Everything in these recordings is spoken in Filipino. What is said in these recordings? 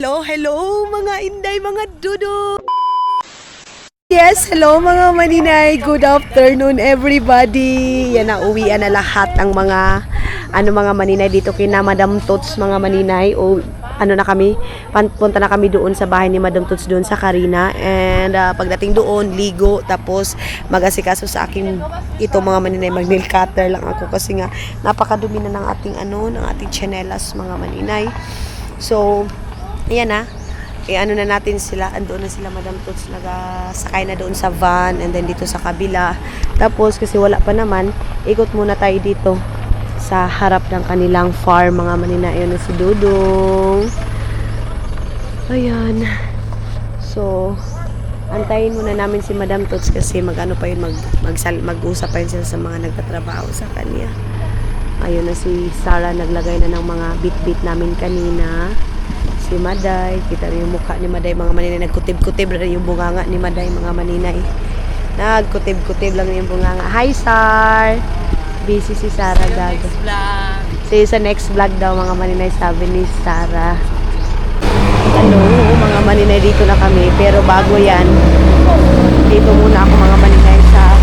Hello, hello mga inday, mga dudo. Yes, hello mga maninay. Good afternoon everybody. Yan na, uwian na lahat ng mga mga maninay dito kina Madam Tots mga maninay. O na kami, punta na kami doon sa bahay ni Madam Tots doon sa Karina. And pagdating doon, ligo, tapos mag-asikaso sa akin ito mga maninay, mag-nail cutter lang ako kasi nga napakadumi na ng ating ng ating chanelas mga maninay. So, ayan na. Na natin sila. Andoon na sila Madam Tots. Nagasakay na doon sa van. And then dito sa kabila. Tapos kasi wala pa naman. Ikot muna tayo dito. Sa harap ng kanilang farm. Mga manina. Ayan na si Dudong. Ayan. So, antayin muna namin si Madam Tots. Kasi mag-ano pa yun. Mag-usap pa yun sila sa mga nagtatrabaho sa kanya. Ayun na si Sarah. Naglagay na ng mga bit-bit namin kanina. Si Maday, kita niyo yung mukha ni Maday mga maninay, nagkutib-kutib lang yung bunganga ni Maday mga maninay. Nagkutib-kutib lang yung bunganga. Hi Sar! Busy si Sarah gago. See you sa next vlog daw mga maninay, sabi ni Sarah. Hello mga maninay, dito na kami. Pero bago yan, dito muna ako mga maninay sa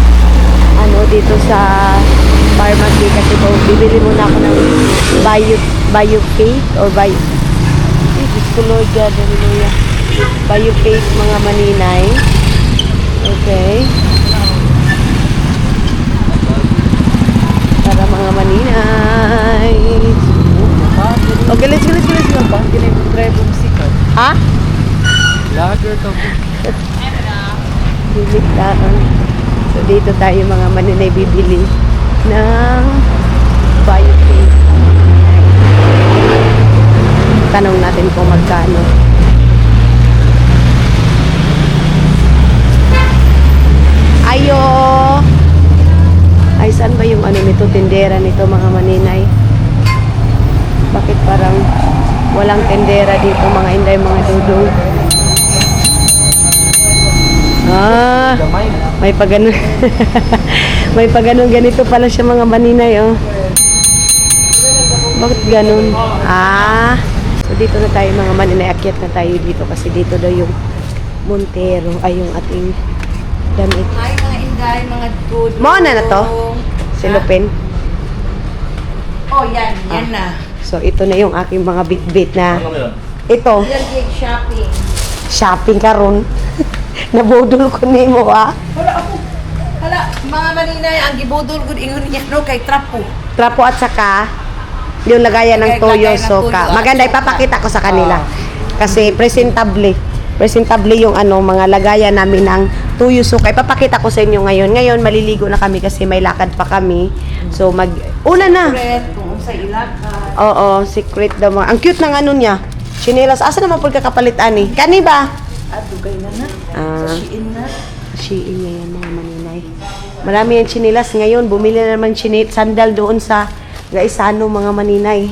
dito sa pharmacy kasi bibili muna ako ng Bio-Cake or Lord God, hallelujah. Bio-Cake mga maninay. Okay. Para mga maninay. Okay, let's go. Ha? Lager to. Biligtaan. So, dito tayo mga maninay bibili ng Bio-Cake. Tanong natin kung magkano. Ayo! Ay, saan ba yung nito, tindera nito mga maninay? Bakit parang walang tindera dito mga inday, mga dudong? May pagano. May pagano ganito pala siya mga maninay, oh. Bakit ganun? So dito na tayo mga maninay, akyat na tayo dito kasi dito daw yung Montero ay yung ating damit. Hi mga inday, mga good. Mo na to? Silupin. Oh, yan na. So ito na yung aking mga bit-bit na. Ito. Yan shopping. Shopping karon. Nabudol ko nimo Hala, mga maninay, ang gibudol gud ingon niya no kay trapo. Trapo at saka yung lagayan ng toyo, soka. Maganda, ipapakita ko sa kanila. Kasi presentable yung mga lagayan namin ng toyo, soka. Ipapakita ko sa inyo ngayon. Ngayon, maliligo na kami kasi may lakad pa kami. So, una na. Secret, kung sa ilakad. Oo, secret daw mga. Ang cute ng niya. Chinelas. Asa naman po kakapalitan eh? Kani ba? Dugay na na. Sa Shein na. Shein niya yan, mga maninay. Marami yung chinelas ngayon. Bumili na naman sandal doon sa Gaisano mga maninay.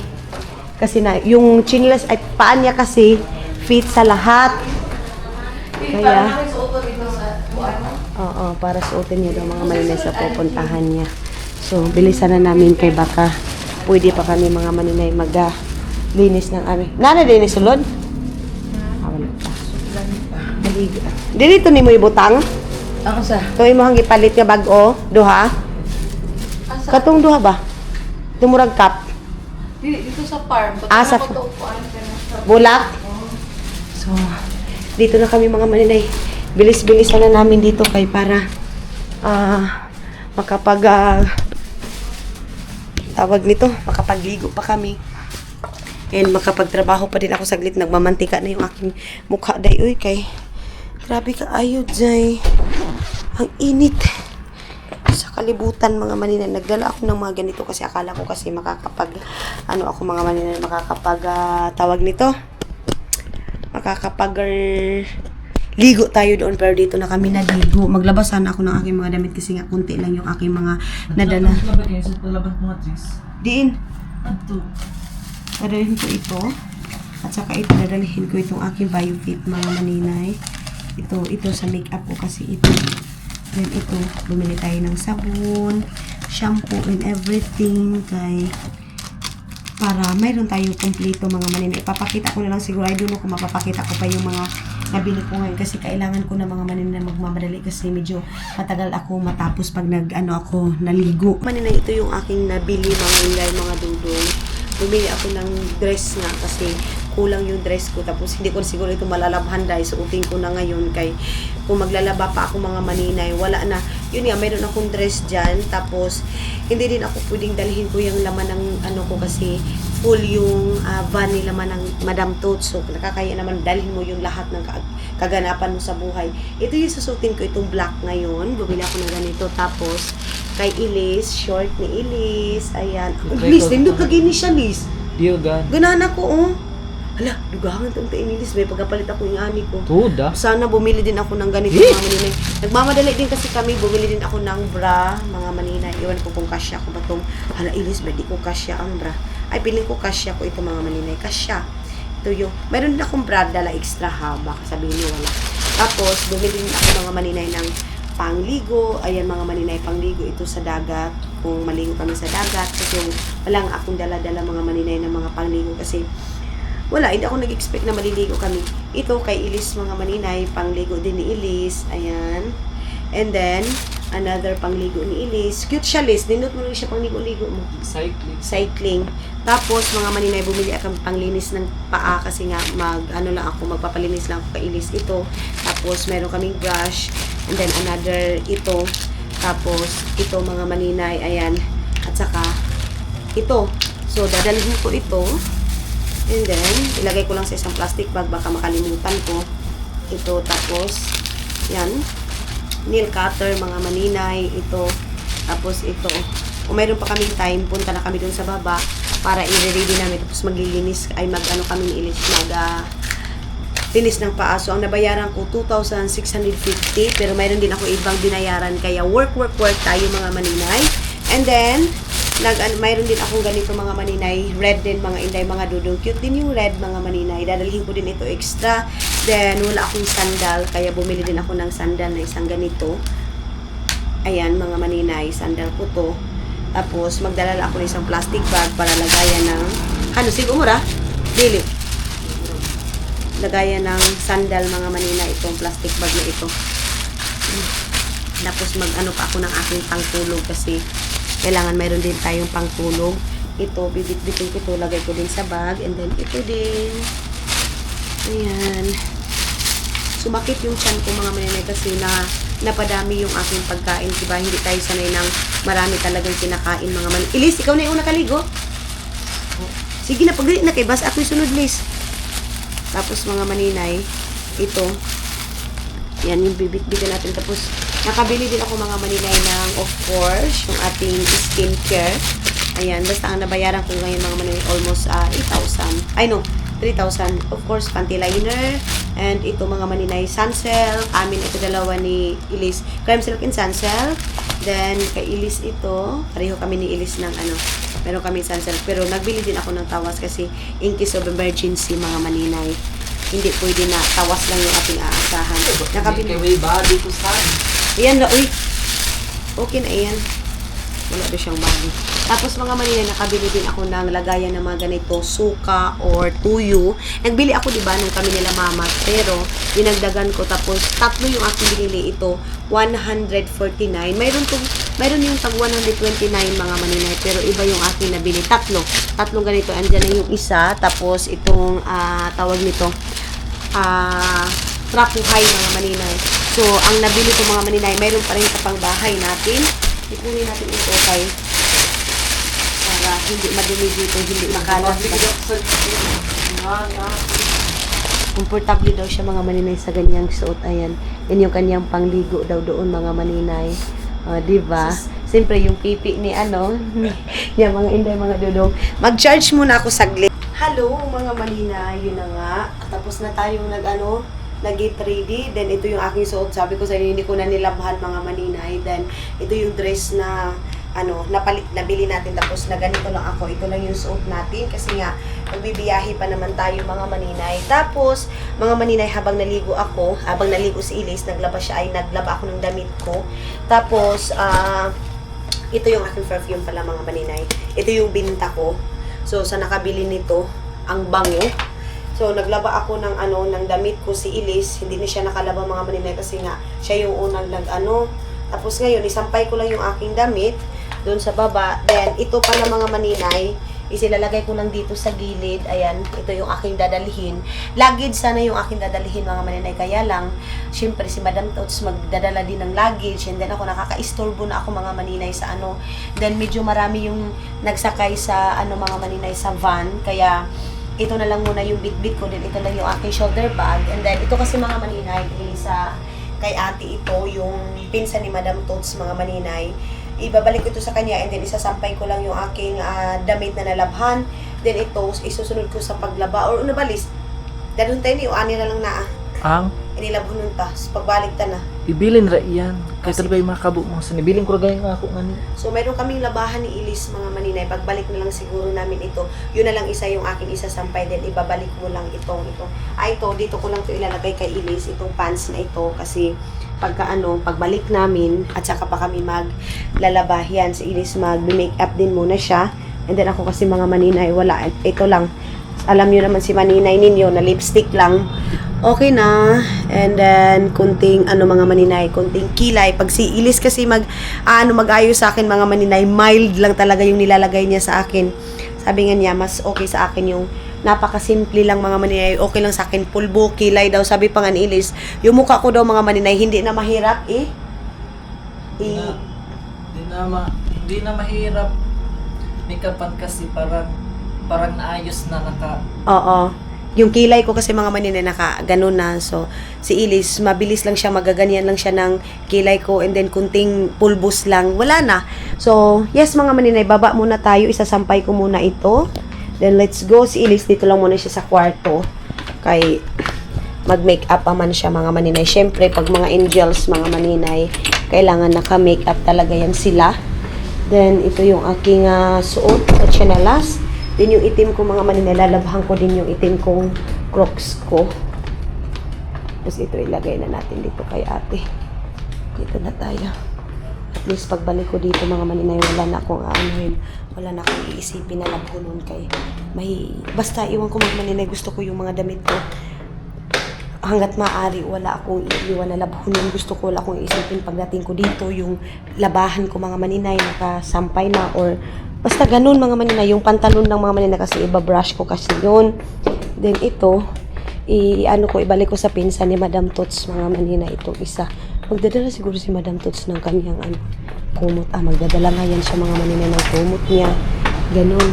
Kasi yung chinelas ay paan niya kasi fit sa lahat. Kaya para suotin niya daw mga maninay sa pupuntahan niya. So, bilisan na namin kay baka pwede pa kami mga maninay linis ng Nana din ni sulod? Wala pa. Dito ni mo ibutang? Ang sa? Ito yung mga gipalit nga bag-o, duha? Katong duha ba? Tumurag cup. Dito sa farm. Sa Bulak. So, dito na kami mga maninay. Bilis-bilisan na namin dito kay para makapagligo pa kami. And makapagtrabaho pa din ako saglit. Nagmamantika na yung aking mukha. Uy, kay grabe ka ayod, Jay. Ang init. Sa kalibutan mga maninay, nagdala ako ng mga ganito kasi akala ko kasi ako mga maninay, tawag nito, ligo tayo doon, pero dito na kami naligo. Maglabas sana ako ng aking mga damit kasi nga kunti lang yung aking mga nadala. Diin. Dadalhin ko ito. At saka ito, dadalhin ko itong aking Bio-Fit mga maninay. Ito sa makeup ko kasi ito. Then ito, bumili tayo ng sabon, shampoo and everything. para mayroon tayo kumpleto mga maninay. Ipapakita ko na lang siguro, I don't know kung mapapakita ko pa yung mga nabili ko ngayon kasi kailangan ko na mga maninay magmamadali kasi medyo matagal ako matapos pag ako naligo. Maninay, ito yung aking nabili mga inday, mga dudong. Bumili ako ng dress nga kasi kulang yung dress ko tapos hindi ko siguro ito malalabhan dahil suotin ko na ngayon kay kung maglalaba pa ako mga maninay wala na, yun nga mayroon akong dress dyan tapos hindi din ako pwedeng dalhin ko yung laman ng ko kasi full yung van ni laman ng Madam Tots, so nakakaya naman dalhin mo yung lahat ng kaganapan mo sa buhay. Ito yung susutin ko, itong black ngayon, bumili ako ng ganito tapos kay Elise, short ni Elise, ayan. Liz, nindot lagi ni siya, Liz. Diogan. Ganahan ako, oh. Hala, dugahan itong tainilis. May pagkapalit ako yung ani ko. Tuda. Sana bumili din ako ng ganito mga maninay. Nagmamadali din kasi kami, bumili din ako ng bra, mga maninay. Iwan ko kung kasya ko ba itong, hala Ilis, ba di ko kasya ang bra. Ay, piling ko kasya ko ito mga maninay. Kasya. Ito yung, mayroon din akong bra dala extra haba. Sabihin niyo wala. Tapos, bumili din ako mga maninay ng pangligo. Ayan mga maninay, pangligo ito sa dagat. Kung maligo kami sa dagat. Kasi walang akong dala-dala mga maninay ng mga pangligo kasi wala, hindi ako nag-expect na maliligo kami. Ito kay Elise mga maninay, pangligo din ni Elise. Ayan. And then, another pangligo ni Elise. Cute siya, Liz. Nindot mo lang siya pangligo-ligo mo. Cycling. Tapos, mga maninay, bumili ako panglinis ng paa kasi nga, magpapalinis lang ako kay Elise ito. Tapos, meron kaming brush. And then, another ito. Tapos, ito mga maninay, ayan. At saka, ito. So, dadalhin ko ito. And then, ilagay ko lang sa isang plastic bag, baka makalimutan ko. Ito, tapos, yan. Nail cutter, mga maninay, ito. Tapos, ito. Kung mayroon pa kaming time, punta na kami dun sa baba para i-ready namin. Tapos, maglilinis, ay kami ni Elise, linis ng paa. So, ang nabayaran ko, 2,650. Pero mayroon din ako ibang binayaran. Kaya, work tayo, mga maninay. And then, mayroon din akong ganito mga maninay, red din mga inday, mga dudong. Cute din yung red mga maninay. Dadalhin ko din ito extra. Then, wala akong sandal. Kaya bumili din ako ng sandal na isang ganito. Ayan mga maninay, sandal ko to. Tapos, magdala ako ng isang plastic bag para lagayan ng, siguro mura? Dili. Lagayan ng sandal mga maninay, itong plastic bag na ito. Tapos, pa ako ng aking pangtulog kasi kailangan mayroon din tayong pangtulog. Ito, bibit-bitin ko ito, lagay ko din sa bag. And then, ito din. Ayan. Sumakit yung tiyan ko mga maninay kasi napadami yung aking pagkain. Diba? Hindi tayo sanay ng marami talagang kinakain mga maninay. Elise, ikaw na yung nakaligo? Sige na, pag-read na kay Bas. Ako'y sunod, Liz. Tapos mga maninay, ito. Yan, yung bibit-bitin natin. Tapos, nakabili din ako mga maninay ng, of course, yung ating skincare. Ayan, basta ang nabayaran ko ngayon mga maninay, almost 8,000. Ay no, 3,000. Of course, panty liner. And ito mga maninay, Sunsel. Amin ito dalawa ni Elise. Creme Silk and Sunsel. Then, kay Elise ito. Pareho kami ni Elise ng meron kami Sunsel. Pero nagbili din ako ng tawas kasi in case of emergency mga maninay. Hindi pwede na tawas lang yung ating aasahan. Nakabili. May body ko saan. Ayan na, uy. Okay na, ayan. Wala doon siyang body. Tapos mga maninay, nakabili din ako ng lagayan ng mga ganito, suka or tuyo. Nagbili ako, diba, nung kami nila mama. Pero, dinagdagan ko. Tapos, tatlo yung aking binili. Ito, 149. Mayroon yung tag 129 mga maninay. Pero, iba yung aking nabili. Tatlong ganito. Andyan na yung isa. Tapos, itong, tawag nito, trapuhay mga maninay. So, ang nabili ko mga maninay, mayroon pa rin sa pangbahay natin. Ikunin natin ito kay para hindi madumi dito, hindi makalat. Komportable daw siya mga maninay sa ganyang suot. Ayan. Yan yung kanyang pangligo daw doon mga maninay. Diba? Siyempre yung pipi ni yan mga inday, mga dudong. Mag-charge muna ako saglit. Hello mga maninay, yun na nga. Tapos na tayong nag-get ready. Then, ito yung aking suot. Sabi ko sa inyo, hindi ko na nilabhan mga maninay. Then, ito yung dress na, nabili natin. Tapos, na ganito lang ako. Ito lang yung suot natin. Kasi nga, magbibiyahe pa naman tayo mga maninay. Tapos, mga maninay, habang naligo si Elise, naglaba ako ng damit ko. Tapos, ito yung aking perfume pala mga maninay. Ito yung binta ko. So, sa nakabili nito, ang bango. So, naglaba ako ng ng damit ko si Elise. Hindi na siya nakalaba mga maninay kasi nga siya yung unang Tapos ngayon, isampay ko lang yung aking damit doon sa baba. Then, ito pala mga maninay, isilalagay ko lang dito sa gilid. Ayan, ito yung aking dadalhin. Luggage sana yung aking dadalhin mga maninay. Kaya lang, syempre si Madam Tots magdadala din ng luggage. And then ako nakaka-istorbo na ako mga maninay sa Then medyo marami yung nagsakay sa mga maninay sa van. Kaya ito na lang muna yung bit-bit ko. Then ito lang yung aking shoulder bag. And then ito kasi mga maninay, kay ate ito, yung pinsan ni Madam Tots mga maninay. Ibabalik ko ito sa kanya and then isasampay ko lang yung aking damit na nalabhan. Then ito, isusunod ko sa paglaba or nabalis. Dahil tayo ni ani na lang na Ang inilabhon nun ta. So, pagbalik ta na. ibilin ra iyan. Kaya talaga yung makabo mo sa nibilin ko gaya nga ako ngani. So, mayroon kaming labahan ni Elise mga maninay. Pagbalik na lang siguro namin ito. Yun na lang isa yung aking isasampay. Then, ibabalik mo lang ito. Ito, dito ko lang ito ilalagay kay Elise. Itong pants na ito. Kasi, pagbalik namin, at saka pa kami maglalaba yan. Si Elise mag-make up din muna siya. And then, ako kasi mga maninay, wala. Ito lang. Alam nyo naman si maninay ninyo na lipstick lang. Okay na. And then, kunting, mga maninay, kunting kilay. Pag si Elise kasi mag-ayos sa akin, mga maninay, mild lang talaga yung nilalagay niya sa akin. Sabi nga niya, mas okay sa akin yung napakasimple lang mga maninay. Okay lang sa akin, pulbo, kilay daw. Sabi pa nga ni Elise, yung mukha ko daw mga maninay, hindi na mahirap Hindi na mahirap. Make-upan kasi parang naayos na Oo. Yung kilay ko kasi mga maninay ganun na. So, si Elise, mabilis lang siya, magaganyan lang siya ng kilay ko and then kunting pulbos lang. Wala na. So, yes mga maninay, baba muna tayo. Isasampay ko muna ito. Then, let's go. Si Elise, dito lang muna siya sa kwarto. Kay mag-makeup pa man siya mga maninay. Siyempre, pag mga angels, mga maninay, kailangan naka-makeup talaga yan sila. Then, ito yung aking suot at chinelas. Then yung itim ko mga maninay, lalabhan ko din yung itim kong Crocs ko. Tapos ito ilagay na natin dito kay ate. Dito na tayo. At least pagbalik ko dito mga maninay, wala na akong wala na akong iisipin na labhunon kay basta iwan ko mga maninay, gusto ko yung mga damit ko. Hanggat maaari, wala akong iiwan na labhunon. Gusto ko wala akong iisipin pagdating ko dito, yung labahan ko mga maninay, nakasampay na or basta ganun mga maninay, yung pantalon ng mga maninay kasi ibabrush ko kasi yun. Then ito, ibalik ko sa pinsan ni Madam Tots mga maninay itong isa. Magdadala siguro si Madam Tots ng kanyang kumot. Magdadala nga yan siya mga maninay ng kumot niya. Ganun.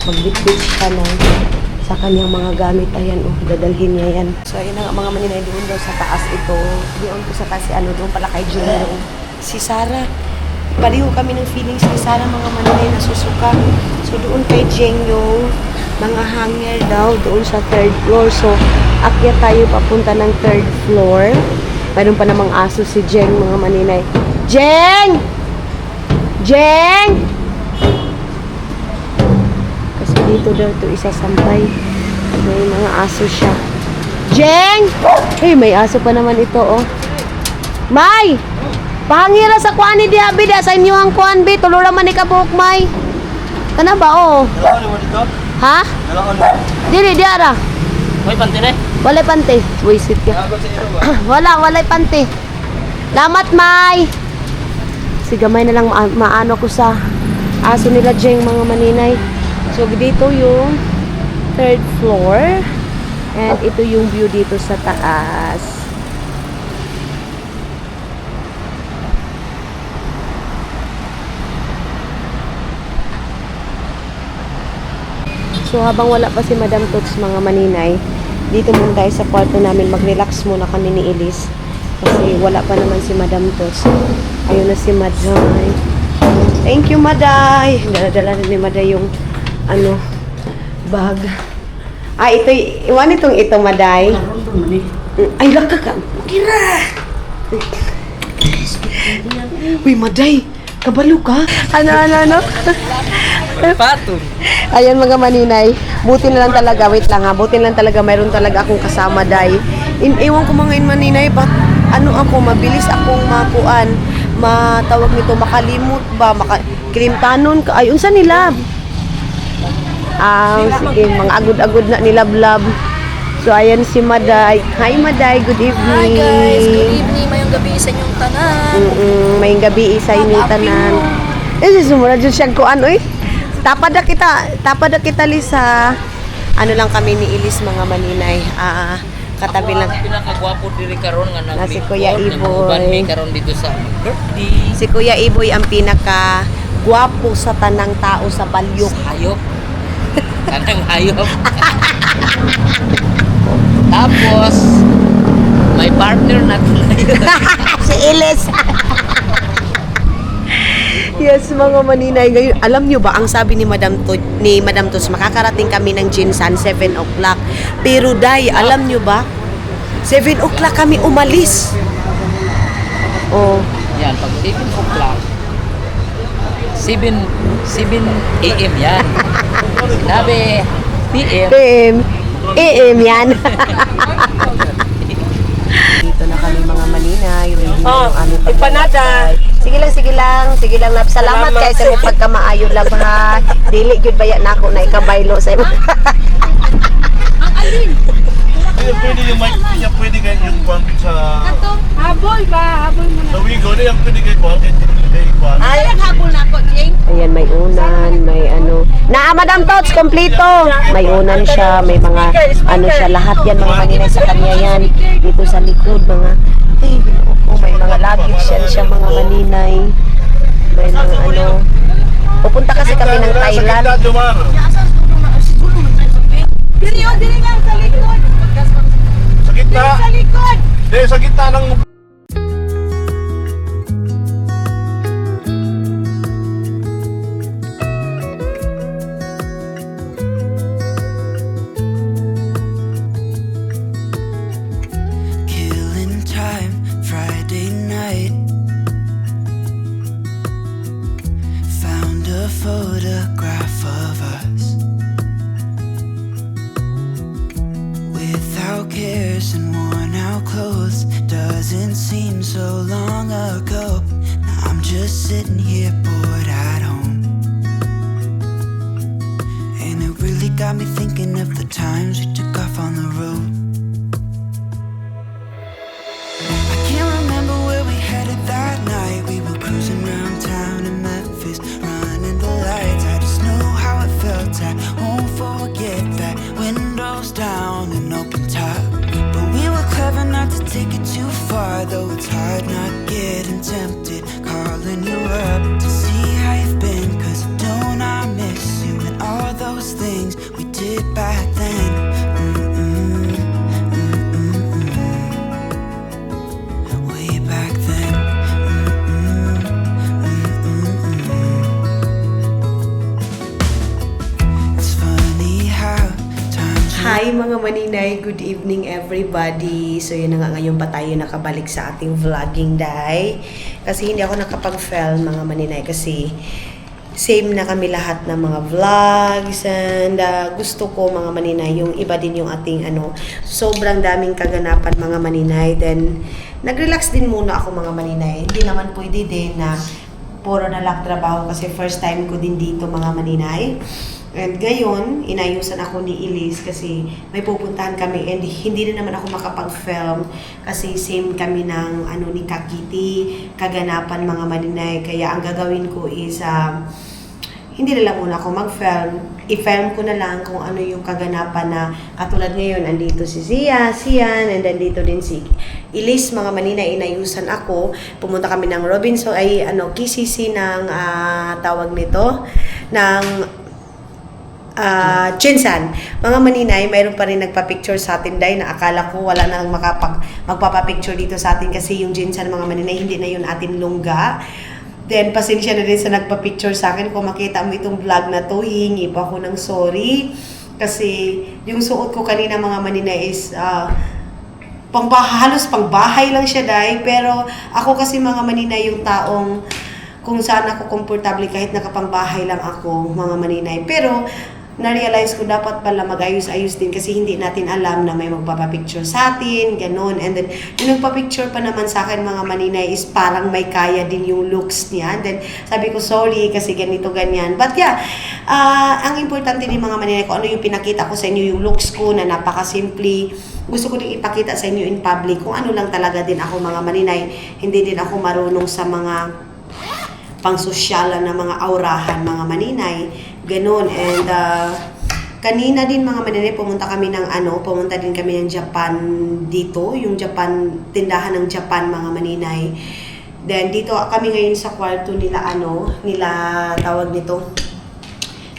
Magbitbit siya sa kanyang mga gamit. Ayan, dadalhin niya yan. So, ayun nga mga maninay, doon daw sa taas ito. Doon ko sa taas doon pala kay June. Si Sarah. Pareho kami ng feelings ni Sarah mga maninay na susuka. So doon kay Jeng yung mga hanger daw doon sa 3rd floor. So akyat tayo papunta ng 3rd floor. Mayroon pa namang aso si Jeng mga maninay. Jeng! Jeng! Kasi dito daw ito isasampay. May mga aso siya. Jeng! May aso pa naman ito May! Pahangira sa kuan ni Diabida sa inyo ang kuan bi tulura man ni kabuok may. Kana ba Ha? Dili diara. May pante na? Walay pante. Wisit ka. Walay pante. Lamat may. Sigamay na lang maano ko sa aso nila Jeng mga maninay. So dito yung 3rd floor and ito yung view dito sa taas. So, habang wala pa si Madam Tots mga maninay, dito muna tayo sa kwarto namin. Mag-relax muna kami ni Elise. Kasi wala pa naman si Madam Tots. Ayun na si Maday. Thank you, Maday. Dala-dala na ni Maday yung bag. Iwan itong ito, Maday. Ay, laka ka. Kira! Uy, Maday. Kabalo ka? Ano? Patong. Ayan mga maninay, buti na lang talaga, wait lang buti na lang talaga, mayroon talaga akong kasama day. Ewan ko mga maninay, ako, mabilis akong matawag nito, makalimot ba, kilimtanon ka, ayun sa nila. Sige, mga agud-agud na nila love. So, ayan si Maday. Hi, Maday. Good evening. Hi guys, good evening. Mayong gabi sa inyong tanan. May gabi isa inyong tanan. Sumunod dyan siyang kuan, oy. Tapad na kita, Lisa. Ano lang kami ni Ilis, mga maninay. Katabi lang. Pinakagwapo diri karon nga Na si Kuya Iboy. Uban mi karon dito sa birthday. Si Kuya Iboy ang pinaka gwapo sa tanang tao sa Balyok. Hayop. Kanang hayop. Tapos may partner na tayo. Si Ilis. Yes, mga maninay. Ngayon, alam nyo ba, ang sabi ni Madam Tos, makakarating kami ng Jinsan 7 o'clock. Pero day, alam nyo ba, 7 o'clock kami umalis. Oh, Yan, pag 7 o'clock, 7 a.m. yan. Sinabi, p.m. PM, AM yan. Dito na kami mga maninay. Ready na yung aming pagpanada. Sige lang. Salamat kay sa mo pagkamaayo lang ha. Dili gyud baya nako na ikabaylo sa imo. Kaya pwede yung mic, kaya pwede kayo yung kwang sa... Habol mo Sa Wigo, na yung pwede kayo kwang, kaya kwang. Ay, habol na ako, Jane. Ayan, may unan, may ano. Madam Tots, kompleto. May unan siya, may mga ano siya, lahat yan, mga maninay sa kanya yan. Dito sa likod, mga, may mga luggage yan siya, mga maninay. May mga ano. Pupunta kasi kami ng Thailand. Sa gitna, Jomar. Dili nga sa likod. Sa gitna. Sa likod. Hindi, sa gitna ng... Killing time, Friday night. Found a photograph of us without cares and worn out clothes. Doesn't seem so long ago. Now I'm just sitting here bored at home, and it really got me thinking of the times we took off on the road. I can't remember where we headed that night. We were cruising around town in Memphis, running the lights. I just know how it felt. I won't forget that. Windows down and open top. But we were clever not to take it too far, though it's hard not getting tempted. Calling you up to see how you've been, 'cause don't I miss you and all those things we did back then. Way back then. It's funny how times Hi mga maninay, good evening everybody. So yun na nga, ngayon pa tayo nakabalik sa ating vlogging day. Kasi hindi ako nakapag-film mga maninay kasi same na kami lahat ng mga vlogs and gusto ko mga maninay, yung iba din yung ating sobrang daming kaganapan mga maninay. Then nag-relax din muna ako mga maninay. Hindi naman pwede din na puro na lang trabaho kasi first time ko din dito mga maninay. And ngayon, inayusan ako ni Elise kasi may pupuntahan kami and hindi na naman ako makapag-film kasi same kami ng ni Kakiti, kaganapan mga maninay. Kaya ang gagawin ko is hindi na lang muna ako mag-film. I-film ko na lang kung ano yung kaganapan na katulad ngayon, andito si Sian, and then dito din si Elise, mga maninay, inayusan ako. Pumunta kami ng Robinson, KCC ng tawag nito, ng Jinsan. Mga maninay, mayroon pa rin nagpa-picture sa atin dahil na akala ko wala nang magpapa-picture dito sa atin kasi yung Jinsan mga maninay, hindi na yun atin lungga. Then, pasensya na rin sa nagpa-picture sa akin. Kung makita mo itong vlog na to, hihingi pa ako ng sorry. Kasi yung suot ko kanina mga maninay is halos pang bahay lang siya dahil. Pero ako kasi mga maninay yung taong kung saan ako komportable kahit nakapangbahay lang ako mga maninay. Pero na-realize ko dapat pala mag-ayos-ayos din kasi hindi natin alam na may magpapapicture sa atin, ganun. And then, yung nagpapicture pa naman sa akin mga maninay is parang may kaya din yung looks niya. And then, sabi ko, sorry kasi ganito, ganyan. But yeah, ang importante din mga maninay ko, ano yung pinakita ko sa inyo, yung looks ko na napaka-simple. Gusto ko din ipakita sa inyo in public kung ano lang talaga din ako mga maninay. Hindi din ako marunong sa mga pang-sosyalan na mga aurahan mga maninay. Ganon. And kanina din mga maninay, pumunta din kami ng Japan dito, yung Japan, tindahan ng Japan mga maninay. Then dito kami ngayon sa kwarto nila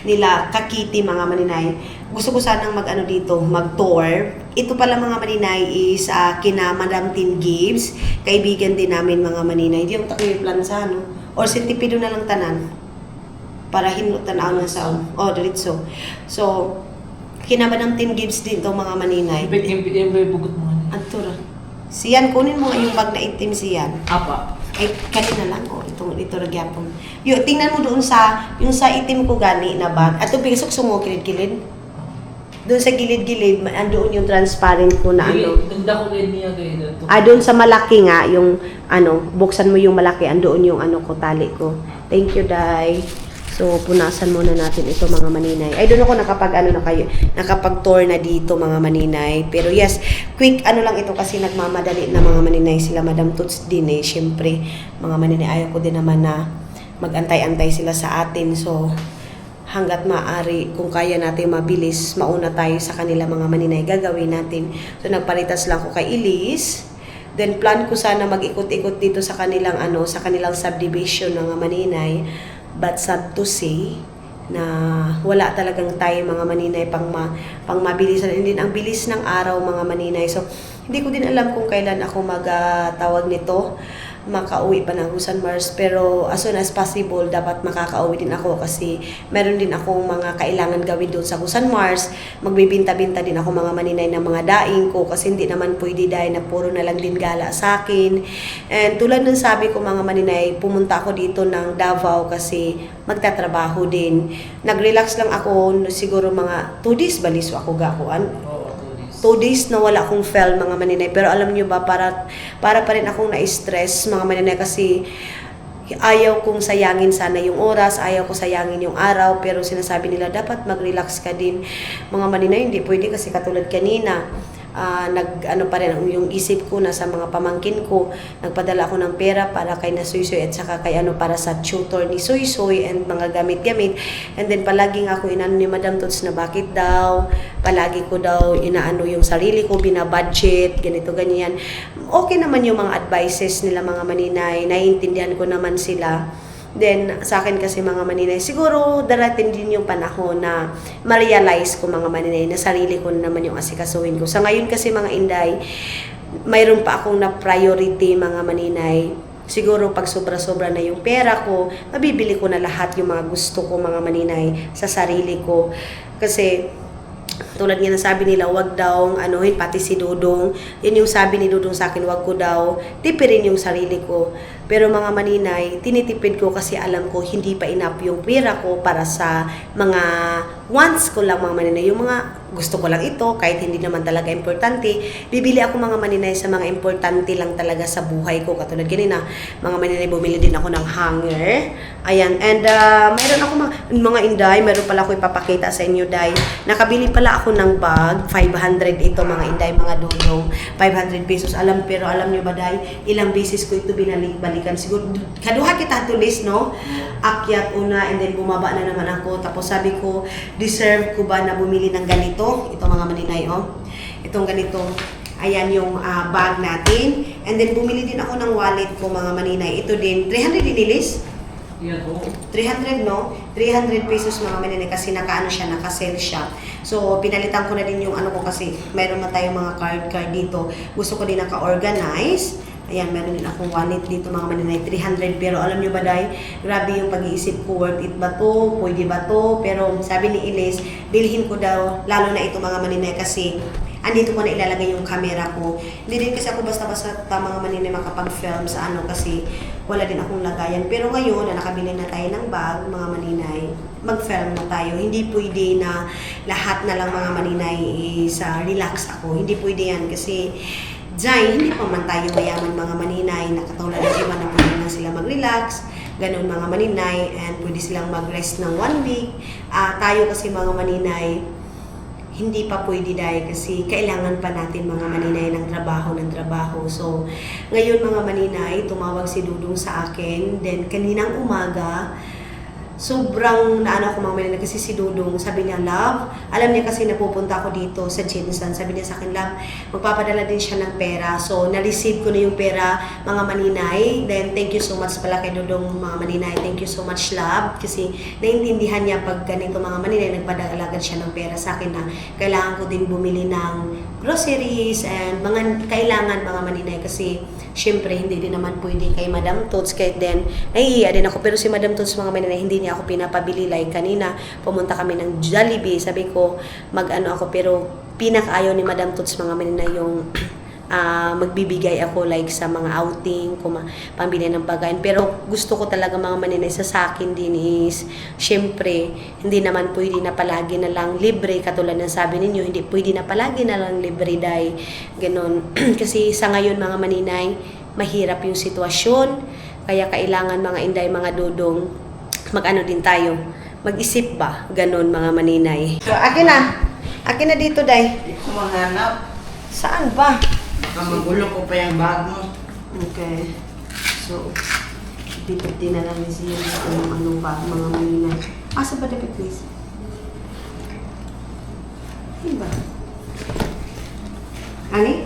nila Kakiti mga maninay. Gusto ko sanang mag-tour. Ito pala mga maninay is kina Madam Tin Gibbs, kaibigan din namin mga maninay. Di yung takoy plansa, no? Or sentipido na lang tanan para hinutan ako ng sound. Diretso. So, kina Madam Tin Gibbs din to mga maninay. Yung bugot mo. Antura. Siyan, kunin mo nga yung bag na itim siyan. Apa? Ay, kanina lang. Ito ragyapon. Tingnan mo doon yung sa itim ko gani na bag. At ito, bigasok sumo, kilid-kilid. Doon sa gilid-gilid, andoon yung transparent ko na ano. Ganda ko rin niya kayo. Doon sa malaki nga, yung buksan mo yung malaki, andoon yung tali ko. Thank you, Day. So, punasan muna natin ito mga maninay. I don't know kung nakapag-tour na dito mga maninay. Pero yes, quick lang ito kasi nagmamadali na mga maninay sila Madam Toots din eh. Siyempre, mga maninay, ayaw ko din naman na mag-antay-antay sila sa atin. So, hanggat maaari, kung kaya natin mabilis, mauna tayo sa kanila mga maninay, gagawin natin. So, nagpalitas lang ko kay Elise. Then, plan ko sana mag-ikot-ikot dito sa kanilang subdivision ng maninay. But sad to say na wala talagang tayo mga maninay pang mabilisan. And then, ang bilis ng araw mga maninay. So, hindi ko din alam kung kailan ako tawag nito, makauwi pa ng Husan Mars. Pero as soon as possible, dapat makakauwi din ako kasi meron din akong mga kailangan gawin doon sa Husan Mars. Magbibinta-binta din ako mga maninay ng mga daing ko kasi hindi naman pwede dahil na puro na lang din gala sa akin. And tulad ng sabi ko mga maninay, pumunta ako dito ng Davao kasi magtatrabaho din. Nag-relax lang ako siguro mga 2 days baliso ako gakuan. 2 days na wala akong fel mga maninay. Pero alam nyo ba, para pa rin akong na-stress mga maninay kasi ayaw kong sayangin sana yung oras, ayaw ko sayangin yung araw, pero sinasabi nila dapat mag-relax ka din. Mga maninay, hindi pwede kasi katulad kanina. Pa rin yung isip ko na sa mga pamangkin ko, nagpadala ako ng pera para kay na Soysoy at saka kay para sa tutor ni Soysoy and mga gamit-gamit. And then palaging ako inano ni Madam Toots na bakit daw, palagi ko daw inaano yung sarili ko, binabudget, ganito, ganyan. Okay naman yung mga advices nila mga maninay, naiintindihan ko naman sila. Then, sa akin kasi mga maninay, siguro darating din yung panahon na ma-realize ko mga maninay na sarili ko naman yung asikasuhin ko. Sa ngayon kasi mga inday, mayroon pa akong na-priority mga maninay. Siguro pag sobra-sobra na yung pera ko, mabibili ko na lahat yung mga gusto ko mga maninay sa sarili ko. Kasi tulad nga na sabi nila, wag daw pati si Dudong. Yun yung sabi ni Dudong sa akin, wag ko daw tipirin yung sarili ko. Pero mga maninay, tinitipid ko kasi alam ko hindi pa enough yung pera ko para sa mga wants ko lang mga maninay. Yung mga gusto ko lang ito, kahit hindi naman talaga importante. Bibili ako mga maninay sa mga importante lang talaga sa buhay ko. Katulad kanina, mga maninay, bumili din ako ng hanger. Ayan, and mayroon ako mga inday, mayroon pala ako ipapakita sa inyo, day. Nakabili pala ako ng bag, 500 ito mga inday, mga Dudong. 500 pesos. Pero alam nyo ba, day, ilang beses ko ito balikan. Siguro, kaduha kita tulis, no? Akyat una, and then bumaba na naman ako. Tapos sabi ko, deserve ko ba na bumili ng ganito? Ito mga maninay, itong ganito. Ayan yung bag natin. And then bumili din ako ng wallet ko mga maninay. Ito din, 300 dinilis? 300, no? 300 pesos mga maninay kasi naka-sale siya. So, pinalitan ko na din yung ko kasi mayroon na tayong mga card dito. Gusto ko din naka-organize. Ayan, meron din akong wallet dito mga maninay, 300. Pero alam nyo ba, day, grabe yung pag-iisip ko, worth it ba to? Pwede ba to? Pero sabi ni Elise, bilhin ko daw, lalo na ito mga maninay kasi andito ko na ilalagay yung camera ko. Hindi din kasi ako basta-basta mga maninay makapag-film sa ano kasi wala din akong lagayan. Pero ngayon na nakabili na tayo ng bag, mga maninay, mag-film na tayo. Hindi pwede na lahat na lang mga maninay sa relax ako. Hindi pwede yan kasi Jai, hindi pa man tayo mayaman mga maninay, nakatulad ng iba na pwede na sila mag-relax, ganun mga maninay, and pwede silang mag-rest ng 1 week. Tayo kasi mga maninay, hindi pa pwede dahil kasi kailangan pa natin mga maninay ng trabaho. So, ngayon mga maninay, tumawag si Dudong sa akin, then kaninang umaga, sobrang naano ako mga maninay kasi si Dudong, sabi niya, love, alam niya kasi napupunta ako dito sa Jinsan, sabi niya sa akin, love, magpapadala din siya ng pera. So, na-receive ko na yung pera mga maninay. Then, thank you so much pala kay Dudong mga maninay. Thank you so much, love, kasi naintindihan niya pag ganito mga maninay, nagpadala siya ng pera sa akin na kailangan ko din bumili ng groceries and mga kailangan mga maninay kasi syempre hindi din naman pwede kay Madam Tots kahit din nahihiya din ako pero si Madam Tots mga maninay hindi niya ako pinapabili like kanina pumunta kami ng Jollibee sabi ko mag-ano ako pero pinakaayaw ni Madam Tots mga maninay yung magbibigay ako like sa mga outing, pambili ng pagkain. Pero gusto ko talaga mga maninay sa akin din is, syempre, hindi naman pwede na palagi na lang libre. Katulad ng sabi ninyo, hindi pwede na palagi na lang libre dahil ganun. Kasi sa ngayon mga maninay, mahirap yung sitwasyon. Kaya kailangan mga inday, mga dudong, mag-ano din tayo. Mag-isip ba? Ganun mga maninay. So, akin na dito, day. Hindi ko maghanap. Saan ba? Magulo ko pa yung bag mo. Okay. So, dito na lang siya ng ano ba, mga maninay. Asa ba dapat, please? Ano ba? Ani?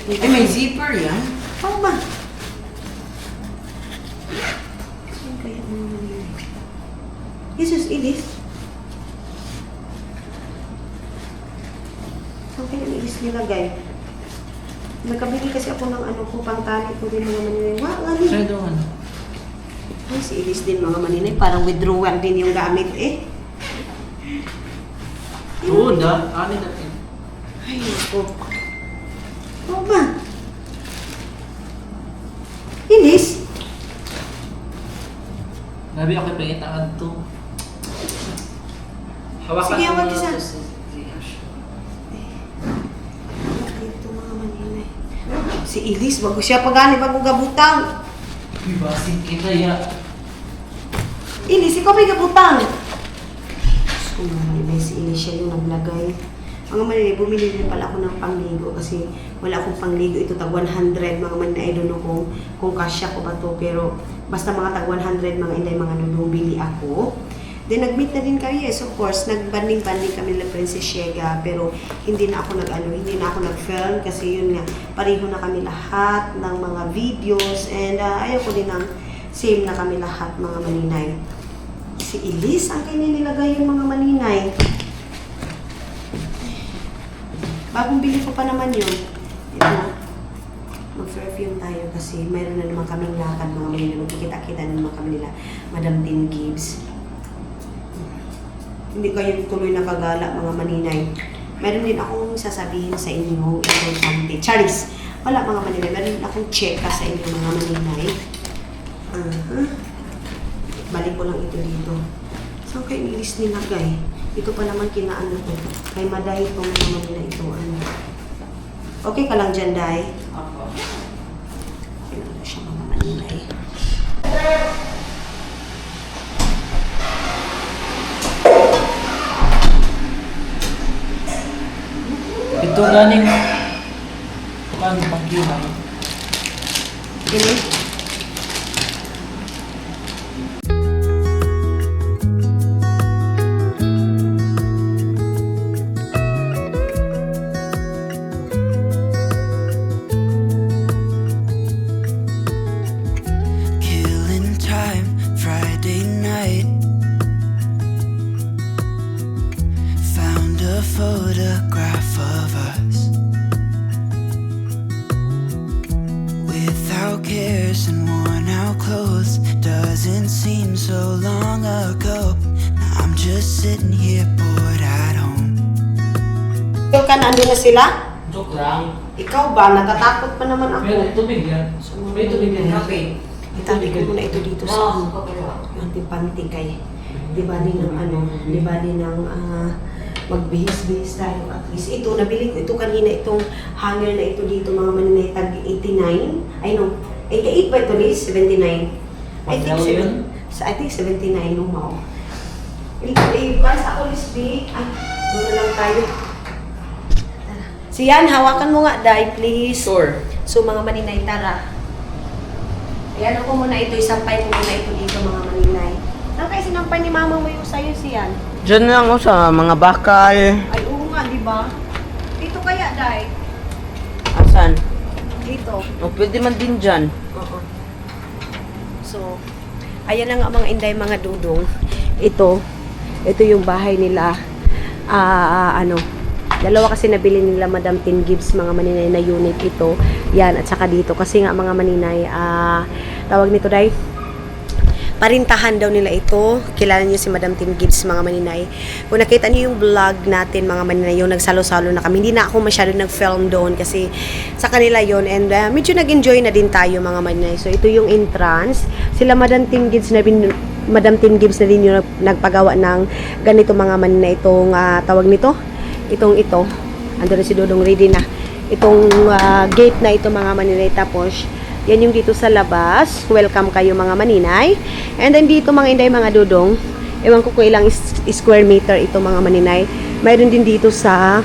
May zipper yan. Ano ba? Saan kaya mga maninay? Jesus, ilis. Saan kaya ilis nilagay? Nagkabili kasi ako ng ano ko, pangtali ko din mga maninay. Ani? Saan ito ano? Ay, si Ilis din mga maninay. Parang withdrawal din yung gamit eh. Oo, ani natin. Ay, ako. Oo ba? Ilis? Nabi ako pangitaan to. Hawakan Sige, mo hawak na isa. to si Dito mga maninay. Si Ilis, bago siya pagani, bago gabutang. Bibasin kita ya. Ilis, ikaw may gabutang. Diyos ko mga maninay, si Ilis siya yung naglagay. Mga maninay, bumili din pala ako ng pangligo kasi wala akong pangligo. Ito tag 100 mga maninay. I don't know kung kasya ko ba to pero basta mga tag 100 mga inday mga nunong bili ako. Then nag-meet na din kami, yes, of course, nag-banding-banding kami ng Princess Shega, pero hindi na ako nag-film kasi yun nga, pareho na kami lahat ng mga videos and ayaw ko din ng same na kami lahat mga maninay. Si Ilis, ang kanya nilagay yung mga maninay. Bagong bili ko pa naman yun. Ito, mag-perfume tayo kasi mayroon na naman kaming lakad mga maninay. Magkikita-kita na naman kami nila, Madam Tin Gibbs. Hindi kayo tuloy nakagala mga maninay. Meron din akong sasabihin sa inyo, importante. Charis! Wala mga maninay. Meron din akong checka sa inyo mga maninay. Balik ko lang ito dito. Saan kayo nilis nilagay? Ito pa naman kinaano ko. Kay Maday itong mga maninay ito. Okay ka lang dyan, Day? Ako. Okay lang siya mga maninay. Ito ganing pangkihay. Ini? Killing time, Friday night. Found a photograph of us without cares and worn out clothes. Doesn't seem so long ago. Now I'm just sitting here bored at home. Ito ka na, ando na sila? Joke lang. Ikaw ba? Natatakot pa naman ako. Pero tubig yan. May tubig yan. Okay. Itabi ko muna ito dito sa yung panting kay di ba din ng magbihis-bihis tayo at least. Ito, nabili ko ito kanina, itong hanger na ito dito, mga maninay, tag 89. Ay no, 88 ba ito, Liz? 79. I think 79 nung mao. Para sa ako, Liz, B. Ay, doon na lang tayo. Siyan, hawakan mo nga, Day, please. Sure. So, mga maninay, tara. Ayan ako muna ito, isampay ko muna ito dito, mga maninay. Saan kayo sinampay ni mama mo yung sa'yo, Siyan? Diyan lang ako sa mga bakal. Ay, oo nga, di ba? Dito kaya, Day? Asan? Dito. O, pwede man din dyan. Oo. So, ayan na nga mga inday, mga dudong. Ito yung bahay nila. Dalawa kasi nabili nila Madam Tin Gibbs, mga maninay na unit ito. Yan, at saka dito. Kasi nga mga maninay, tawag nito, Day, parintahan daw nila ito. Kilala niyo si Madam Tin Gibbs, mga maninay. Kung nakita niyo yung vlog natin, mga maninay, yung nagsalo-salo na kami, hindi na ako masyado nag-film doon kasi sa kanila yon. And medyo nag-enjoy na din tayo, mga maninay. So, ito yung entrance. Sila Madam Tin Gibbs na din yung nagpagawa ng ganito, mga maninay. Itong tawag nito, ito. Ando na si Dodong, ready na. Itong gate na ito, mga maninay. Tapos, yan yung dito sa labas. Welcome kayo, mga maninay. And then dito, mga inday, mga dudong. Ewan ko kung ilang square meter ito, mga maninay. Mayroon din dito sa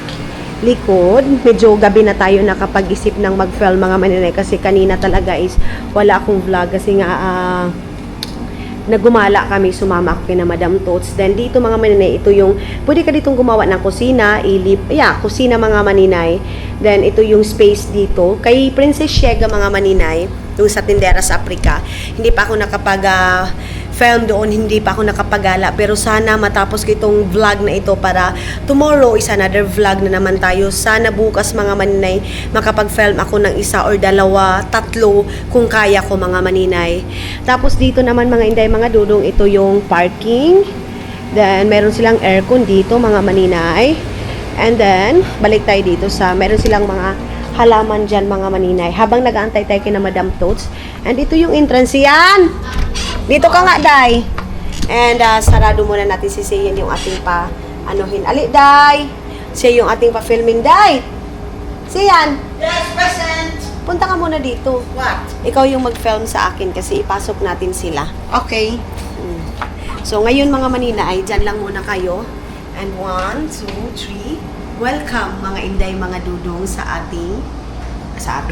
likod. Medyo gabi na tayo nakapag-isip ng mag-film, mga maninay. Kasi kanina talaga is wala akong vlog. Kasi nga, nagumala kami, sumama ako kina Madam Tots. Then dito, mga maninay, ito yung, pwede ka ditong gumawa ng kusina, kusina, mga maninay. Then ito yung space dito. Kay Princess Shega, mga maninay, yung sa Tindera sa Africa, hindi pa ako nakapag-film doon, hindi pa ako nakapagala. Pero sana matapos ko itong vlog na ito para tomorrow is another vlog na naman tayo. Sana bukas, mga maninay, makapag-film ako ng isa or dalawa, tatlo, kung kaya ko, mga maninay. Tapos dito naman, mga inday, mga dudong, ito yung parking. Then meron silang aircon dito, mga maninay. And then, balik tayo dito sa, meron silang mga halaman dyan, mga maninay. Habang nag-aantay tayo kina Madam Tots. And ito yung entrance. Yan! Dito ka nga, Day. And sarado muna natin si Siyan yung ating pa-anuhin. Ali, Day! Siya yung ating pa-filming, Day! Siyan! Yes, present! Punta ka muna dito. What? Ikaw yung mag-film sa akin kasi ipasok natin sila. Okay. So, ngayon, mga maninay, dyan lang muna kayo. And 1, 2, 3. Welcome, mga inday, mga dudong sa ating,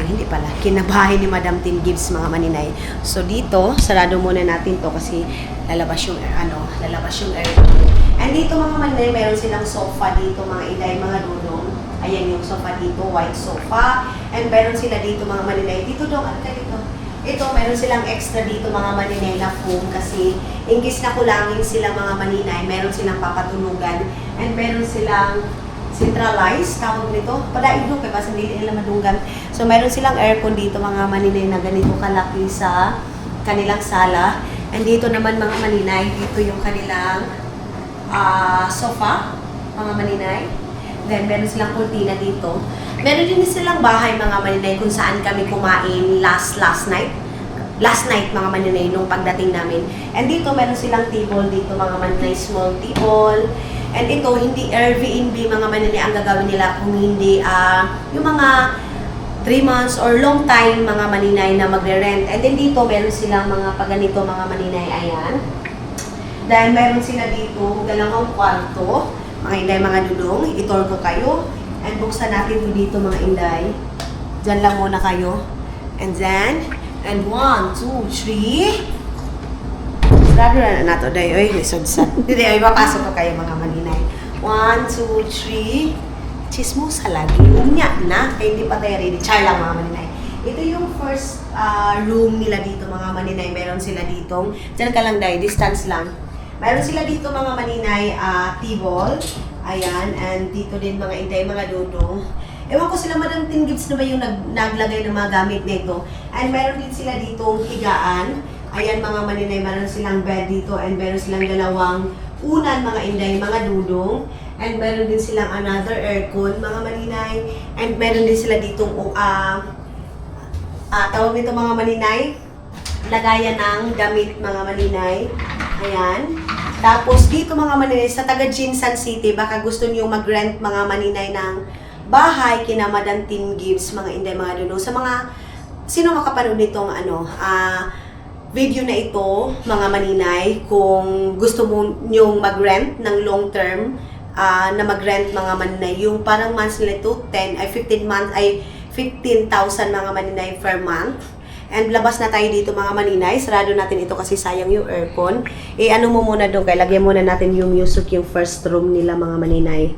hindi pala, kinabahay ni Madam Tin Gibbs, mga maninay. So, dito, sarado muna natin to kasi lalabas yung aircon. And dito, mga maninay, meron silang sofa dito, mga inday, mga dudong. Ayan yung sofa dito, white sofa. And meron sila dito, mga maninay. Dito daw, ano ka dito? Ito, meron silang extra dito, mga maninay, na foam kasi ingis na kulangin sila, mga maninay, meron silang papatulugan and meron silang centralized, tawag nito, padaig doon, kaya basta hindi nila madunggan. So, meron silang aircon dito, mga maninay, na ganito kalaki sa kanilang sala. And dito naman, mga maninay, dito yung kanilang sofa, mga maninay. Then, meron silang kurtina dito. Meron din silang bahay, mga maninay, kung saan kami kumain last night. Last night, mga maninay, nung pagdating namin. And dito, meron silang table dito, mga maninay, small table. And ito, hindi Airbnb, mga maninay, ang gagawin nila kung hindi yung mga 3 months or long time, mga maninay, na magre-rent. And then dito, meron silang mga paganito, mga maninay, ayan. Dahil meron sila dito, dalawang kwarto, mga inday, mga dudong, itor ko kayo. And buksan natin dito, mga inday. Diyan lang muna kayo. And then, 1, 2, 3. Sarado na nato, day. Oy, lisod-sad. Hindi, ay, papasok ko kayo, mga maninay. 1, 2, 3. Chismosa lagi. Unya na. Kaya hindi pa tayo ready. Char lang, mga maninay. Ito yung first room nila dito, mga maninay. Meron sila ditong, dyan ka lang, day. Distance lang. Meron sila dito, mga maninay, table. Ayan, and dito din, mga inday, mga dudong. Ewan ko sila, Madam Tin Gibbs na ba yung naglagay ng mga gamit nito. And meron din sila ditong higaan. Ayan, mga maninay, meron silang bed dito and meron silang dalawang unan, mga inday, mga dudong. And meron din silang another aircon, mga maninay. And meron din sila ditong, tawag nito mga maninay, lagayan ng damit, mga maninay. Ayan. Tapos dito mga maninay, sa taga Jinsan City, baka gusto niyo mag-rent mga maninay ng bahay, kina Madam Tim Gibbs, mga inday, mga duno. Sa mga, sino makapanood nitong video na ito, mga maninay, kung gusto mo nyong mag-rent ng long term, na mag-rent mga maninay, yung parang monthly to 15,000 mga maninay per month. And labas na tayo dito mga maninay, sarado natin ito kasi sayang yung aircon. Ano mo muna doon, kaya lagyan muna natin yung music, yung first room nila mga maninay.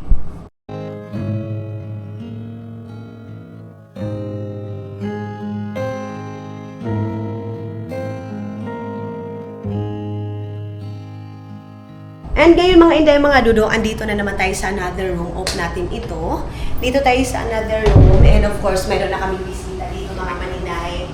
And ngayon mga inday, mga dudo, andito na naman tayo sa another room. Off natin ito. Dito tayo sa another room. And of course, meron na kami bisita dito mga maninay.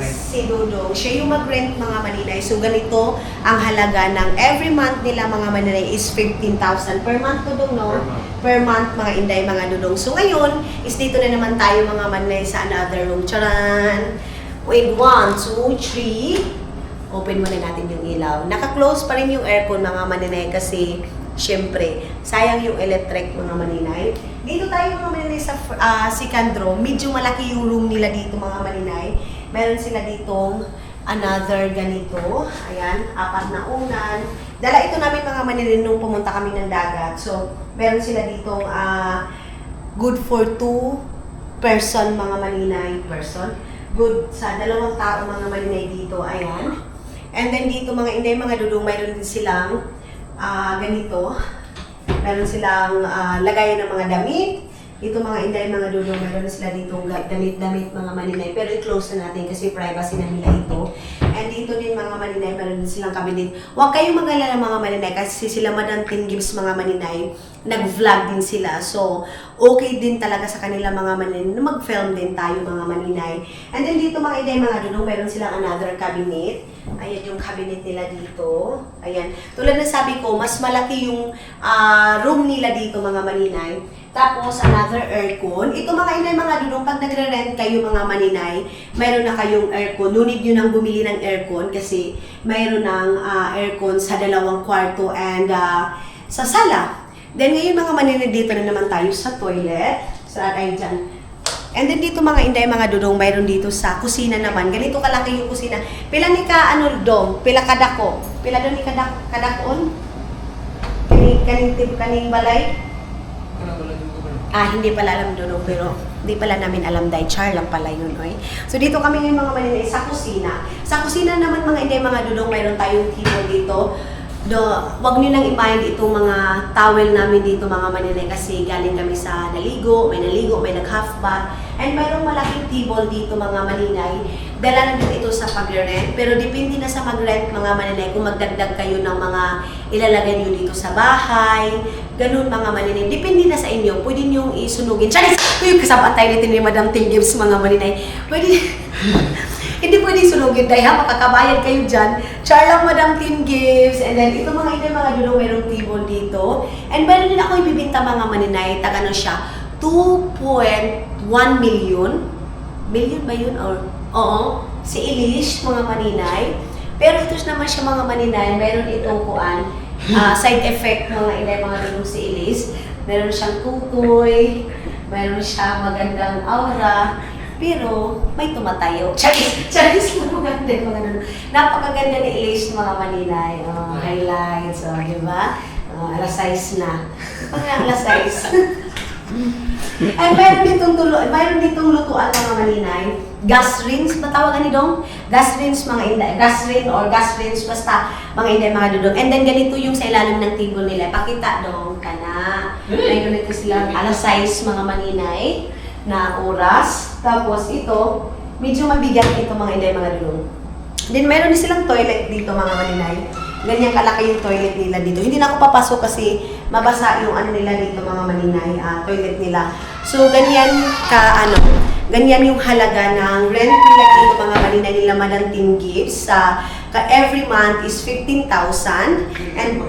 Si Dudong. Siya yung mag-rent mga maninay. So ganito ang halaga ng every month nila mga maninay is 15,000 per month, Dudong, no? Per month mga inday, mga dudong. So ngayon, is dito na naman tayo mga maninay sa another room. Charan! Wait, 1, 2, 3. Open muna natin yung ilaw. Naka-close pa rin yung aircon mga maninay kasi syempre, sayang yung electric mga maninay. Dito tayo mga maninay sa second room. Medyo malaki yung room nila dito mga maninay. Meron sila ditong another ganito. Ayan, 4 na unan. Dala ito namin mga maninay nung pumunta kami ng dagat. So, meron sila ditong good for 2 person mga maninay. Good sa 2 tao mga maninay dito. Ayan. And then dito mga inday, mga dudong, mayroon din silang ganito. Meron silang lagayan ng mga damit. Ito mga inday, mga dudong, mayroon sila dito damit-damit mga maninay. Pero i-close na natin kasi privacy na nila ito. And dito din mga maninay, meron din silang cabinet. Huwag kayong mag-alala mga maninay kasi sila Madam Tim Gibbs mga maninay, nag-vlog din sila. So, okay din talaga sa kanila mga maninay na mag-film din tayo mga maninay. And then dito mga inday, mga dudong, meron silang another cabinet. Ayan yung cabinet nila dito. Ayan. Tulad na sabi ko, mas malaki yung room nila dito mga maninay. Tapos, another aircon. Ito mga inay, mga dudong, pag nagre-rent kayo mga maninay, mayroon na kayong aircon. No need nyo nang bumili ng aircon kasi mayroon ng aircon sa 2 kwarto and sa sala. Then ngayon mga maninay, dito na naman tayo sa toilet. Sa tayo dyan. And then dito mga inday, mga dudong, mayroon dito sa kusina naman. Ganito kalaki yung kusina. Pila ni ka, dong? Pila kadako? Pila doon ni kadakon? Kaning balay? Hindi pala alam doon, pero hindi pala namin alam dahil char lang pala yun, oy. So dito kami ngayon mga maninay sa kusina. Sa kusina naman mga inday, mga dudong, mayroon tayong table dito. Wag niyo nang i-mind itong mga towel namin dito mga maninay kasi galing kami sa naligo, may nag-half bath. And mayroong malaking table dito mga maninay. Dala na din ito sa pag-rent. Pero depende na sa mag-rent mga maninay kung magdagdag kayo ng mga ilalagay nyo dito sa bahay. Ganun mga maninay. Depende na sa inyo. Pwede nyo isunugin. Charis! Ito yung kasabantay natin ni Madam Tim Gibbs mga maninay. Pwede... Hindi pwede sunugin dahil makakabayad kayo dyan. Char lang Madam Tim Gibbs. And then ito mga ito mga dulong mayroong table dito. And meron din ako ibibinta mga maninay. Taga na siya. 2.1 million. Million ba yun? Or, oo. Si Elish, mga maninay. Pero ito naman siya mga maninay. Meron itong side effect mga inay mga dulong si Elish. Meron siyang tutoy. Meron siyang magandang aura. Pero may tumatayo. Charis mo maganda yung mga nanon. Napakaganda ni Elish mga maninay. Highlights, diba? Alas 6 na. Alas 6. And mayroon ditong lutuan mga maninay. Gas rinse, matawagan ni Dong? Gas rinse mga inday. Gas rinse or gas rinse, basta mga inday mga dudong. And then ganito yung sa ilalim ng table nila. Pakita Dong, kana. May ganito silang alas 6 mga maninay na oras. Tapos ito, medyo mabigat ito mga inday mga dudong. Then mayroon din silang toilet dito mga maninay. Ganyan kalaki yung toilet nila dito. Hindi na ako papasok kasi mabasa yung nila dito mga maninay, toilet nila. So ganyan ganyan yung halaga ng rent nila dito mga maninay nila Madam Tim Gibbs. Every month is 15,000 and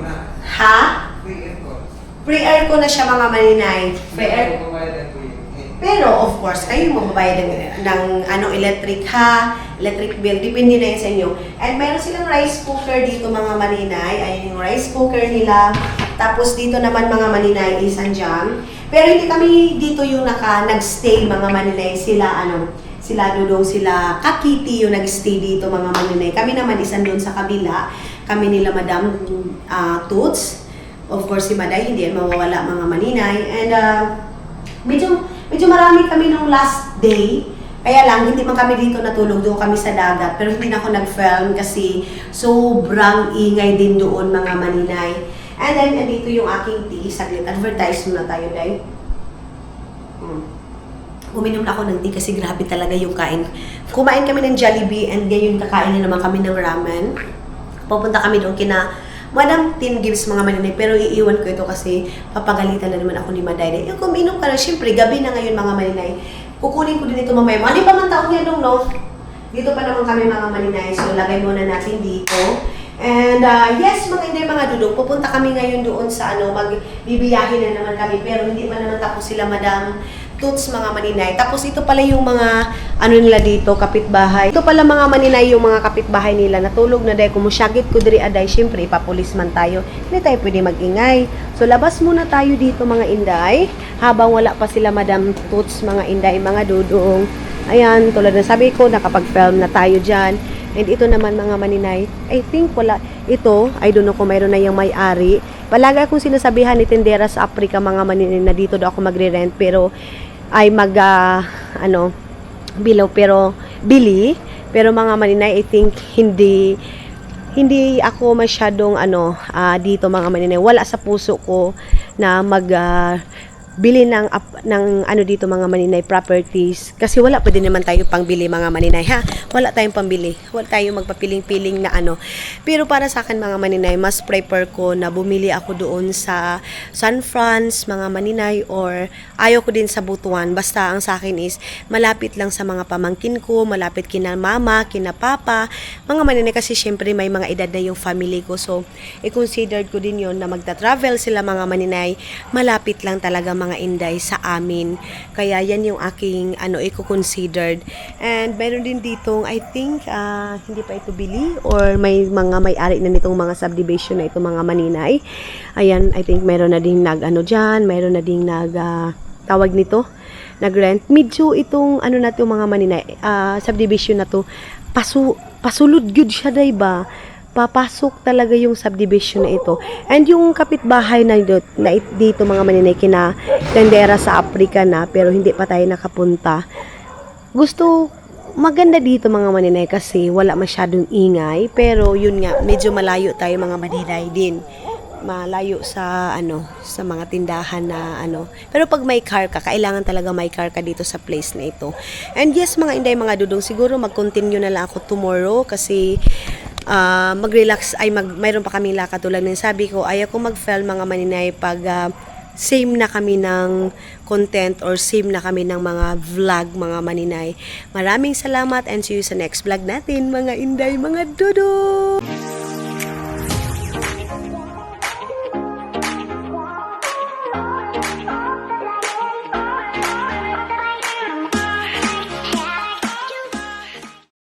Free air ko na siya mga maninay. Free air. Pero of course, kayo magbabayad ng electric ha, electric bill, depende na yun sa inyo. And meron silang rice cooker dito mga maninay. Ayun yung rice cooker nila. Tapos dito naman mga maninay is andyan. Pero hindi kami dito yung nag-stay mga maninay. Sila Dudong, sila Kakiti yung nag-stay dito mga maninay. Kami naman isan doon sa kabila. Kami nila Madam Toots. Of course si Maday, hindi yan mawawala mga maninay. And medyo marami kami nung last day. Kaya lang, hindi man kami dito natulog, doon kami sa dagat. Pero hindi na ako nag-film kasi sobrang ingay din doon mga maninay. And then, andito yung aking tea. Saglit, advertise muna tayo, Day. Uminom na ako ng tea kasi grabe talaga yung kain. Kumain kami ng Jollibee and ngayon kakain na naman kami ng ramen. Pupunta kami doon kina Madam Tin Gibbs mga maninay, pero iiwan ko ito kasi papagalitan na naman ako ni Maday. Yung kuminom ka na, syempre, gabi na ngayon mga maninay. Kukunin ko din ito mamaya. Ano pa man taon niya dong, no? Dito pa naman kami mga maninay, so lagay muna natin dito. And yes, mga hindi mga dudong, pupunta kami ngayon doon sa magbibiyahin na naman kami, pero hindi pa naman tapos sila Madam Toots mga maninay. Tapos ito pala yung mga nila dito, kapitbahay. Ito pala mga maninay yung mga kapitbahay nila. Natulog na dahil kumusyagit ko diri aday. Syempre, ipapulis man tayo. Hindi tayo pwede mag-ingay. So, labas muna tayo dito mga inday. Habang wala pa sila Madam Toots, mga inday, mga dudong. Ayan, tulad na sabi ko, nakapag-film na tayo dyan. And ito naman mga maninay, I think wala. Ito, I don't know kung mayroon na yung may-ari. Palagi akong sinasabihan ni Tendera sa Africa mga maninay na dito daw ako magre-rent. Pero ay bilaw pero bili, pero mga maninay I think hindi ako masyadong dito mga maninay, wala sa puso ko na bili ng dito mga maninay properties kasi wala pa din naman tayo pangbili mga maninay ha, wala tayong pambili, wala tayong magpapiling-piling na pero para sa akin mga maninay, mas prefer ko na bumili ako doon sa San Franz mga maninay, or ayaw ko din sa Butuan, basta ang sa akin is malapit lang sa mga pamangkin ko, malapit kina mama, kina papa mga maninay, kasi syempre may mga edad na yung family ko, so i-considered ko din yon na magta-travel sila mga maninay, malapit lang talaga mga inday sa amin. Kaya yan yung aking i-considered. And meron din ditong I think hindi pa ito bili or may mga may-ari na nitong mga subdivision na ito mga maninay. Ayan, I think meron na ding dyan, meron na ding tawag nito, nag-rent. Medyo itong na to mga maninay, subdivision na to, pasulod good siya, diba? Papasok talaga yung subdivision na ito. And yung kapitbahay na dito mga maninay, kina Tendera sa Africa na, pero hindi pa tayo nakapunta. Maganda dito mga maninay kasi wala masyadong ingay, pero yun nga, medyo malayo tayo mga maninay din. Malayo sa sa mga tindahan na Pero pag may car ka, kailangan talaga may car ka dito sa place na ito. And yes mga inday, mga dudong, siguro mag-continue na lang ako tomorrow kasi mag-relax, mayroon pa kaming lakad tulad ng sabi ko, ayaw ko mag-film mga maninay pag same na kami ng content or same na kami ng mga vlog mga maninay. Maraming salamat and see you sa next vlog natin mga inday, mga dudo!